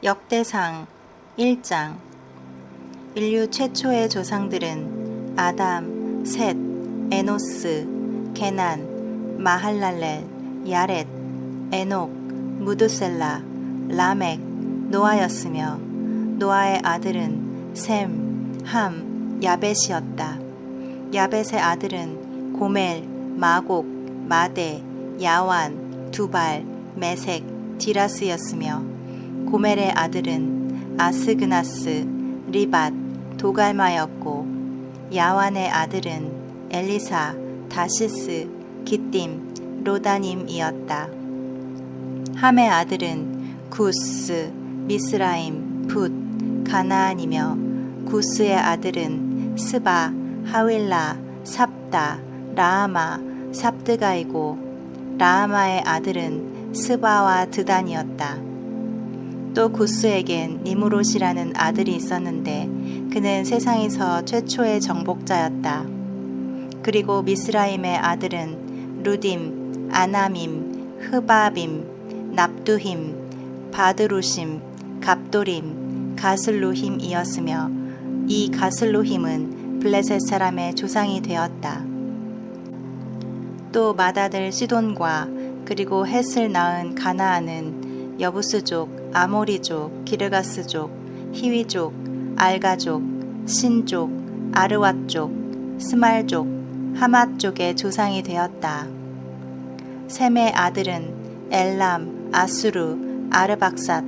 역대상 1장. 인류 최초의 조상들은 아담, 셋, 에노스, 게난, 마할랄렐, 야렛, 에녹, 무드셀라, 라멕, 노아였으며 노아의 아들은 셈, 함, 야벳이었다. 야벳의 아들은 고멜, 마곡, 마대, 야완, 두발, 메색, 디라스였으며 고멜의 아들은 아스그나스, 리밧, 도갈마였고 야완의 아들은 엘리사, 다시스, 기띔, 로다님이었다. 함의 아들은 구스, 미스라임, 붓, 가나안이며 구스의 아들은 스바, 하윌라, 삽다, 라하마, 삽드가이고 라하마의 아들은 스바와 드단이었다. 또 구스에겐 니무롯이라는 아들이 있었는데 그는 세상에서 최초의 정복자였다. 그리고 미스라임의 아들은 루딤, 아나밈, 흐바빔, 납두힘, 바드루심, 갑도림, 가슬루힘이었으며 이 가슬루힘은 블레셋 사람의 조상이 되었다. 또 맏아들 시돈과 그리고 헷을 낳은 가나안은 여부스족, 아모리족, 기르가스족, 히위족, 알가족, 신족, 아르왓족, 스말족, 하맛족의 조상이 되었다. 셈의 아들은 엘람, 아수르, 아르박삿,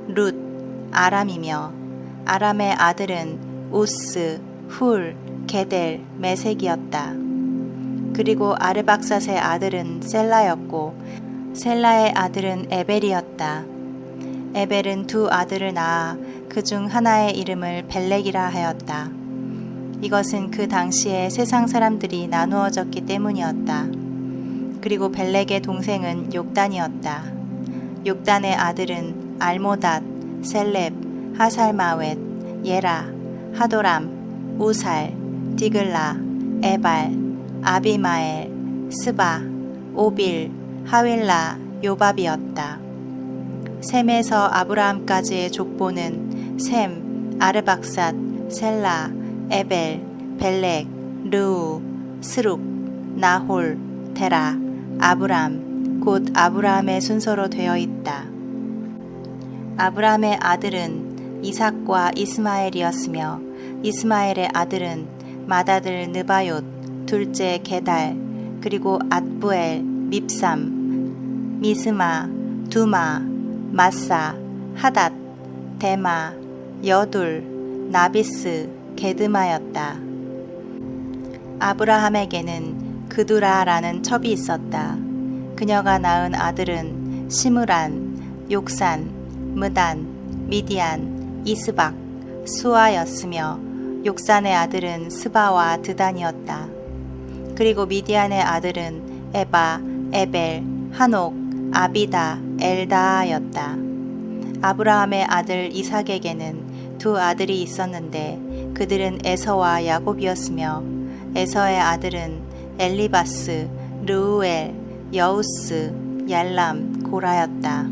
룻, 아람이며 아람의 아들은 우스, 훌, 게델, 메색이었다. 그리고 아르박삿의 아들은 셀라였고 셀라의 아들은 에벨이었다. 에벨은 두 아들을 낳아 그중 하나의 이름을 벨렉이라 하였다. 이것은 그 당시에 세상 사람들이 나누어졌기 때문이었다. 그리고 벨렉의 동생은 욕단이었다. 욕단의 아들은 알모닷, 셀렙, 하살마웻, 예라, 하도람, 우살, 디글라, 에발, 아비마엘, 스바, 오빌, 하윌라, 요밥이었다. 셈에서 아브라함까지의 족보는 셈, 아르박삿, 셀라, 에벨, 벨렉, 르우, 스룩, 나홀, 데라, 아브람, 곧 아브라함의 순서로 되어 있다. 아브라함의 아들은 이삭과 이스마엘이었으며 이스마엘의 아들은 맏아들 느바욤, 둘째 게달, 그리고 앗부엘, 밉삼, 미스마, 두마, 마사, 하닷, 데마, 여둘, 나비스, 게드마였다. 아브라함에게는 그두라라는 첩이 있었다. 그녀가 낳은 아들은 시므란, 욕산, 무단, 미디안, 이스박, 수아였으며 욕산의 아들은 스바와 드단이었다. 그리고 미디안의 아들은 에바, 에벨, 한옥, 아비다, 엘다하였다. 아브라함의 아들 이삭에게는 두 아들이 있었는데 그들은 에서와 야곱이었으며 에서의 아들은 엘리바스, 르우엘, 여우스, 얄람, 고라였다.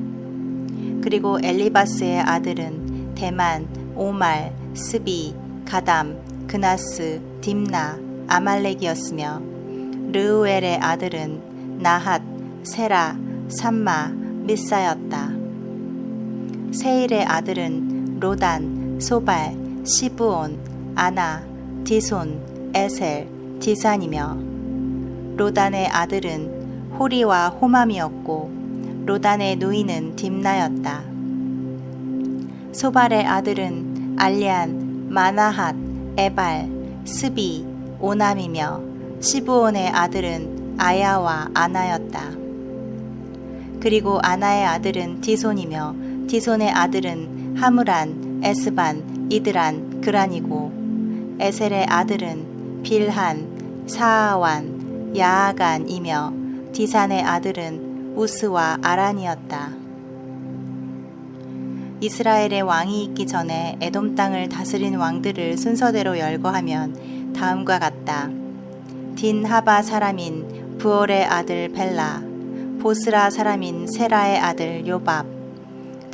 그리고 엘리바스의 아들은 데만, 오말, 스비, 가담, 그나스, 딥나, 아말렉이었으며 르우엘의 아들은 나핫, 세라, 삼마, 미사였다. 세일의 아들은 로단, 소발, 시브온, 아나, 디손, 에셀, 디산이며 로단의 아들은 호리와 호맘이었고 로단의 누이는 딥나였다. 소발의 아들은 알리안, 마나핫, 에발, 스비, 오남이며 시브온의 아들은 아야와 아나였다. 그리고 아나의 아들은 디손이며 디손의 아들은 하므란, 에스반, 이드란, 그란이고 에셀의 아들은 빌한, 사아완, 야아간이며 디산의 아들은 우스와 아란이었다. 이스라엘의 왕이 있기 전에 에돔 땅을 다스린 왕들을 순서대로 열거하면 다음과 같다. 딘하바 사람인 부올의 아들 벨라, 보스라 사람인 세라의 아들 요밥,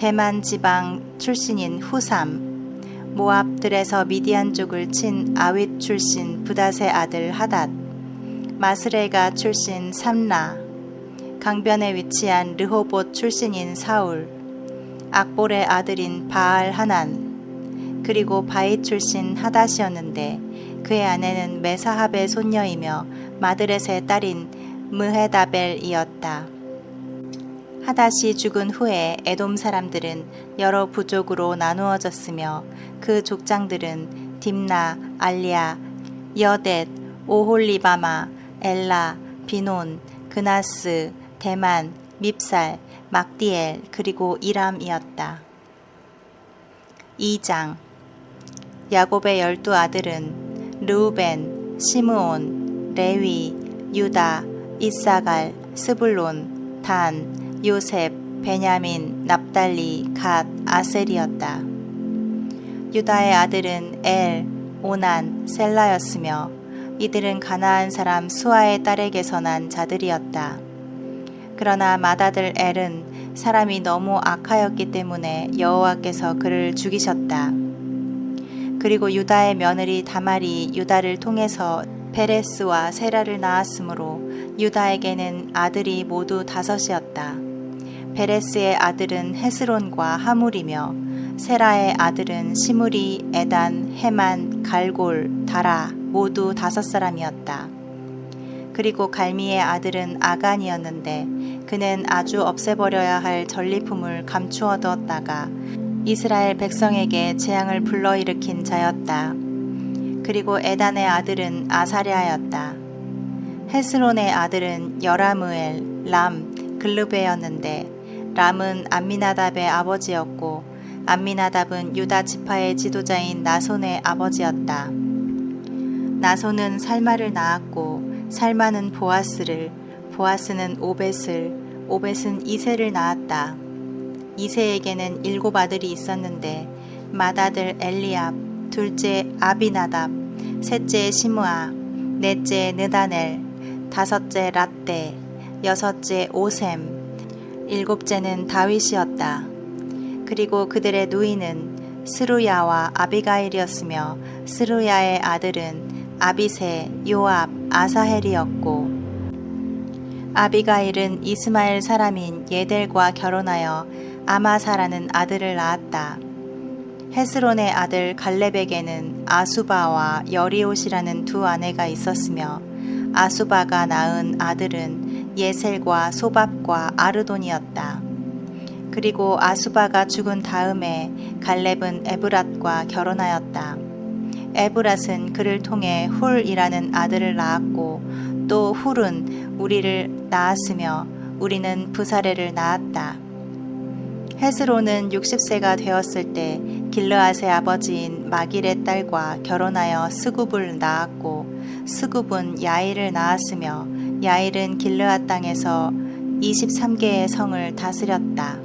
대만 지방 출신인 후삼, 모압들에서 미디안 쪽을 친 아윗 출신 부닷의 아들 하닷, 마스레가 출신 삼라, 강변에 위치한 르호봇 출신인 사울, 악볼의 아들인 바알 하난, 그리고 바잇 출신 하닷이었는데 그의 아내는 메사합의 손녀이며 마드렛의 딸인 므헤다벨이었다. 하닷이 죽은 후에 에돔 사람들은 여러 부족으로 나누어졌으며 그 족장들은 딥나, 알리아, 여댓, 오홀리바마, 엘라, 비논, 그나스, 대만, 밉살, 막디엘 그리고 이람이었다. 2장. 야곱의 12 아들은 르우벤, 시므온, 레위, 유다, 이사갈, 스불론, 단, 요셉, 베냐민, 납달리, 갓, 아셀이었다. 유다의 아들은 엘, 오난, 셀라였으며 이들은 가나안 사람 수아의 딸에게서 난 자들이었다. 그러나 맏아들 엘은 사람이 너무 악하였기 때문에 여호와께서 그를 죽이셨다. 그리고 유다의 며느리 다말이 유다를 통해서 베레스와 세라를 낳았으므로 유다에게는 아들이 모두 5이었다. 베레스의 아들은 헤스론과 하물이며 세라의 아들은 시므리, 에단, 헤만, 갈골, 다라 모두 5사람이었다. 그리고 갈미의 아들은 아간이었는데 그는 아주 없애버려야 할 전리품을 감추어두었다가 이스라엘 백성에게 재앙을 불러일으킨 자였다. 그리고 에단의 아들은 아사랴였다. 헤스론의 아들은 여라무엘, 람, 글르베였는데 람은 암미나답의 아버지였고 암미나답은 유다 지파의 지도자인 나손의 아버지였다. 나손은 살마를 낳았고 살마는 보아스를, 보아스는 오벳을, 오벳은 이세를 낳았다. 이세에게는 7 아들이 있었는데 맏아들 엘리압, 둘째 아비나답, 셋째 시므아, 넷째 느다넬, 5째 랏데, 6째 오셈, 7째는 다윗이었다. 그리고 그들의 누이는 스루야와 아비가일이었으며 스루야의 아들은 아비세, 요압, 아사헬이었고 아비가일은 이스마엘 사람인 예델과 결혼하여 아마사라는 아들을 낳았다. 헤스론의 아들 갈렙에게는 아수바와 여리옷이라는 2 아내가 있었으며 아수바가 낳은 아들은 예셀과 소밥과 아르돈이었다. 그리고 아수바가 죽은 다음에 갈렙은 에브랏과 결혼하였다. 에브랏은 그를 통해 훌이라는 아들을 낳았고 또 훌은 우리를 낳았으며 우리는 부사레를 낳았다. 헤스론은 60세가 되었을 때 길르앗의 아버지인 마길의 딸과 결혼하여 스굽을 낳았고 스굽은 야일을 낳았으며 야일은 길르앗 땅에서 23개의 성을 다스렸다.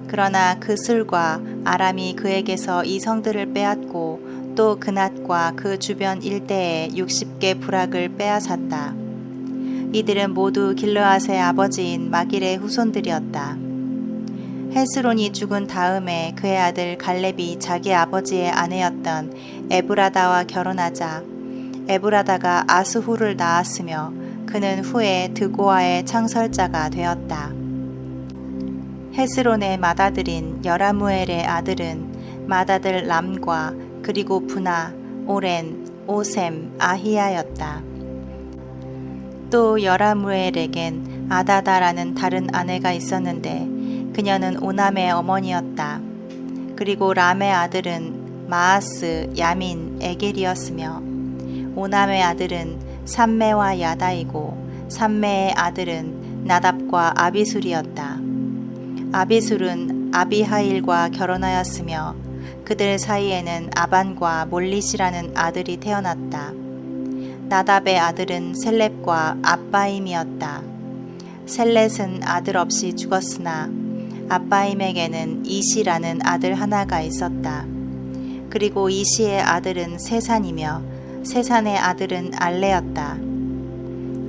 그러나 그 술과 아람이 그에게서 이 성들을 빼앗고 또 그낫과 그 주변 일대에 60개 부락을 빼앗았다. 이들은 모두 길르앗의 아버지인 마길의 후손들이었다. 헤스론이 죽은 다음에 그의 아들 갈렙이 자기 아버지의 아내였던 에브라다와 결혼하자 에브라다가 아스후를 낳았으며 그는 후에 드고아의 창설자가 되었다. 헤스론의 맏아들인 여라무엘의 아들은 맏아들 람과 그리고 부나, 오렌, 오셈, 아히야였다. 또 여라무엘에겐 아다다라는 다른 아내가 있었는데 그녀는 오남의 어머니였다. 그리고 람의 아들은 마아스, 야민, 에겔이었으며 오남의 아들은 삼매와 야다이고 삼매의 아들은 나답과 아비술이었다. 아비술은 아비하일과 결혼하였으며 그들 사이에는 아반과 몰릿이라는 아들이 태어났다. 나답의 아들은 셀렙과 아빠임이었다. 셀렛은 아들 없이 죽었으나 아빠임에게는 이시라는 아들 하나가 있었다. 그리고 이시의 아들은 세산이며 세산의 아들은 알레였다.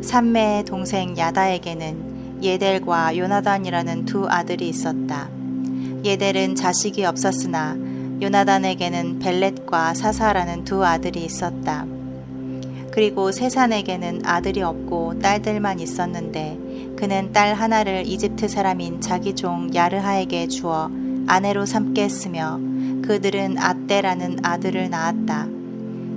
삼매의 동생 야다에게는 예델과 요나단이라는 2 아들이 있었다. 예델은 자식이 없었으나 요나단에게는 벨렛과 사사라는 두 아들이 있었다. 그리고 세산에게는 아들이 없고 딸들만 있었는데 그는 딸 하나를 이집트 사람인 자기 종 야르하에게 주어 아내로 삼게 했으며 그들은 앗대라는 아들을 낳았다.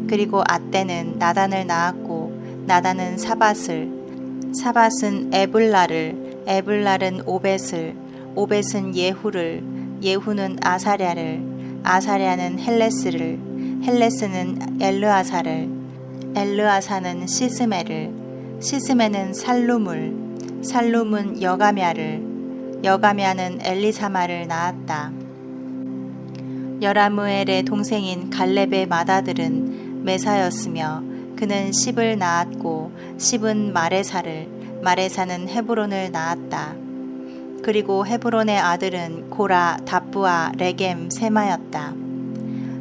그리고 앗대는 나단을 낳았고 나단은 사밧을, 사밧은 에불라를, 에불랄은 오벳을, 오벳은 예후를, 예후는 아사랴를, 아사랴는 헬레스를, 헬레스는 엘르아사를, 엘르아사는 시스메를, 시스메는 살룸을, 살룸은 여가мя를, 여가мя는 엘리사마를 낳았다. 여라무엘의 동생인 갈렙의 맏아들은 메사였으며 그는 십을 낳았고 십은 마레사를, 마레사는 헤브론을 낳았다. 그리고 헤브론의 아들은 고라, 답부아, 레겜, 세마였다.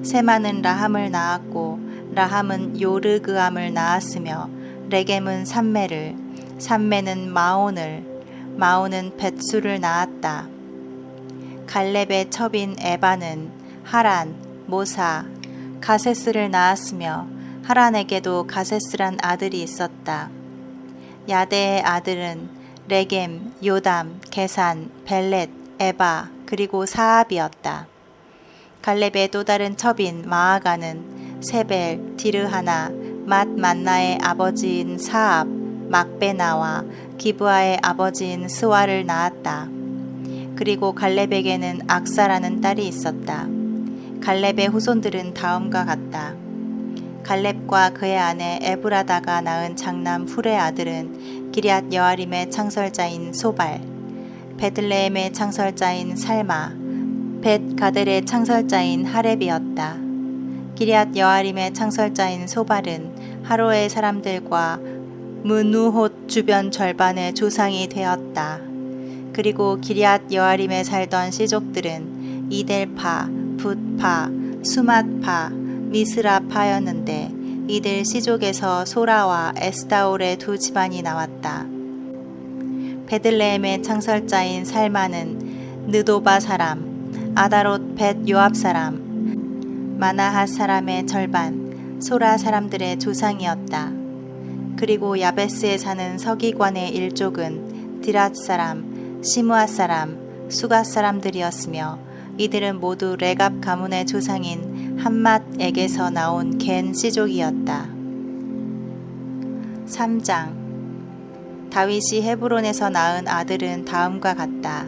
세마는 라함을 낳았고 라함은 요르그암을 낳았으며 레겜은 삼매를, 삼매는 마온을, 마온은 벳수를 낳았다. 갈렙의 첩인 에바는 하란, 모사, 가세스를 낳았으며 하란에게도 가세스란 아들이 있었다. 야데의 아들은 레겜, 요담, 게산, 벨렛, 에바, 그리고 사압이었다. 갈렙의 또 다른 첩인 마아가는 세벨, 디르하나, 맏만나의 아버지인 사압, 막베나와 기브아의 아버지인 스와를 낳았다. 그리고 갈렙에게는 악사라는 딸이 있었다. 갈렙의 후손들은 다음과 같다. 갈렙과 그의 아내 에브라다가 낳은 장남 훌의 아들은 기럇 여아림의 창설자인 소발, 베들레헴의 창설자인 살마, 벳 가델의 창설자인 하렙이었다. 기럇 여아림의 창설자인 소발은 하로의 사람들과 무누톳 주변 절반의 조상이 되었다. 그리고 기럇 여아림에 살던 시족들은 이델파, 붓파, 수맛파, 미스라파였는데 이들 시족에서 소라와 에스다올의 두 집안이 나왔다. 베들레헴의 창설자인 살마는 느도바 사람, 아다롯 벳 요압 사람, 마나핫 사람의 절반, 소라 사람들의 조상이었다. 그리고 야베스에 사는 서기관의 일족은 디랏 사람, 시므앗 사람, 수갓 사람들이었으며 이들은 모두 레갑 가문의 조상인 함맛에게서 나온 겐 시족이었다. 3장. 다윗이 헤브론에서 낳은 아들은 다음과 같다.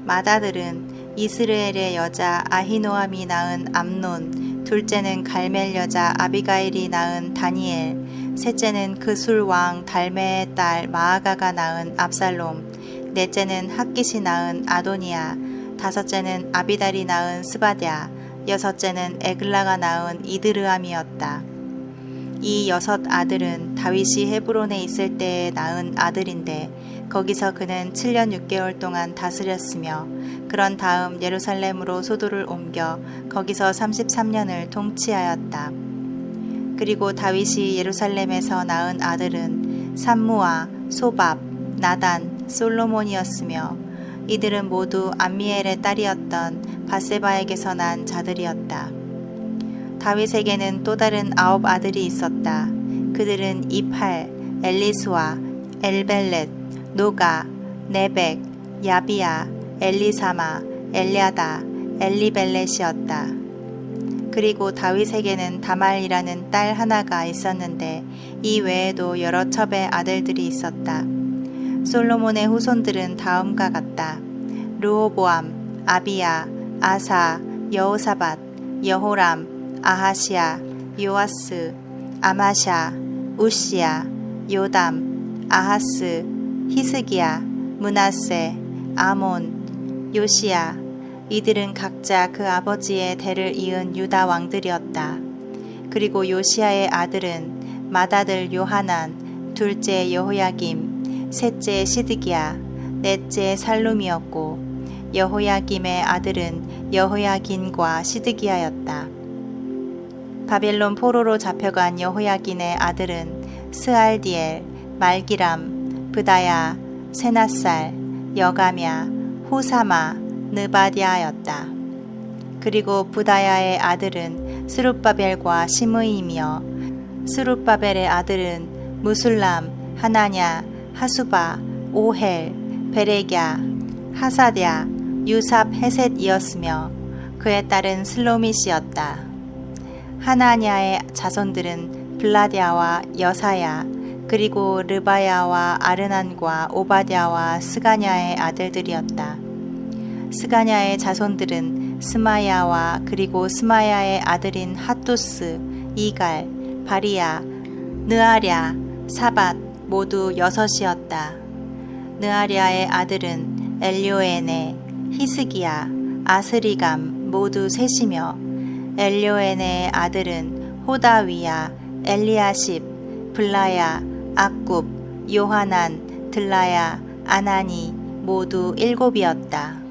맏아들은 이스라엘의 여자 아히노암이 낳은 암논, 둘째는 갈멜 여자 아비가일이 낳은 다니엘, 셋째는 그술 왕 달메의 딸 마아가가 낳은 압살롬, 넷째는 핫깃이 낳은 아도니아, 다섯째는 아비달이 낳은 스바랴, 여섯째는 에글라가 낳은 이드르암이었다. 이 여섯 아들은 다윗이 헤브론에 있을 때에 낳은 아들인데 거기서 그는 7년 6개월 동안 다스렸으며 그런 다음 예루살렘으로 소도를 옮겨 거기서 33년을 통치하였다. 그리고 다윗이 예루살렘에서 낳은 아들은 삼무아, 소밥, 나단, 솔로몬이었으며 이들은 모두 암미엘의 딸이었던 바세바에게서 난 자들이었다. 다윗에게는 또 다른 9 아들이 있었다. 그들은 이팔, 엘리스와, 엘벨렛, 노가, 네벡, 야비야, 엘리사마, 엘랴다, 엘리벨렛이었다. 그리고 다윗에게는 다말이라는 딸 하나가 있었는데 이 외에도 여러 첩의 아들들이 있었다. 솔로몬의 후손들은 다음과 같다. 르호보암, 아비야, 아사, 여호사밧, 여호람, 아하시야, 요아스, 아마샤, 우시야, 요담, 아하스, 히스기야, 므낫세, 아몬, 요시야. 이들은 각자 그 아버지의 대를 이은 유다 왕들이었다. 그리고 요시야의 아들은 맏아들 요하난, 둘째 여호야김, 셋째 시드기야, 넷째 살룸이었고 여호야김의 아들은 여호야긴과 시드기야였다. 바벨론 포로로 잡혀간 여호야긴의 아들은 스알디엘, 말기람, 브다야, 세나살, 여가랴, 호사마, 느바디아였다. 그리고 부다야의 아들은 스룹바벨과 시므이며 스룹바벨의 아들은 무술람, 하나냐, 하수바, 오헬, 베레갸, 하사랴, 유삽 헤셋이었으며 그의 딸은 슬로밋이었다. 하나냐의 자손들은 블라디아와 여사야, 그리고 르바야와 아르난과 오바댜와 스가냐의 아들들이었다. 스가냐의 자손들은 스마야와 그리고 스마야의 아들인 핫두스, 이갈, 바리야, 느아랴, 사밧 모두 6이었다. 느아랴의 아들은 엘요에네, 히스기야, 아스리감 모두 3이며 엘요에네의 아들은 호다위야, 엘리아십, 블라야, 악굽, 요하난, 들라야, 아나니 모두 7이었다.